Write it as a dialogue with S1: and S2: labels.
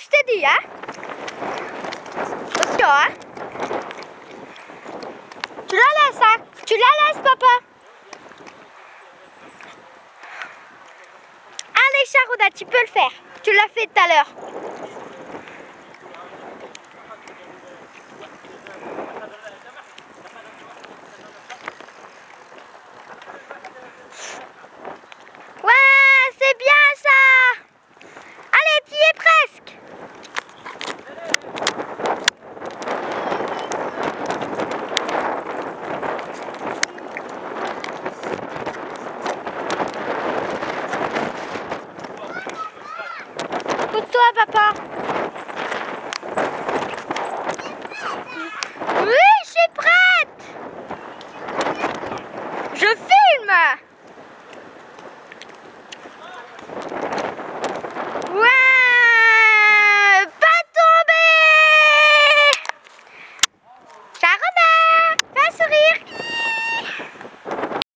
S1: je te dis, hein. Attention, hein. Tu la laisses, hein. Tu la laisses, papa. Allez, Charouda, tu peux le faire. Tu l'as fait tout à l'heure. Ouais, c'est bien ça. Allez, tu y es presque. Pousse-toi, papa.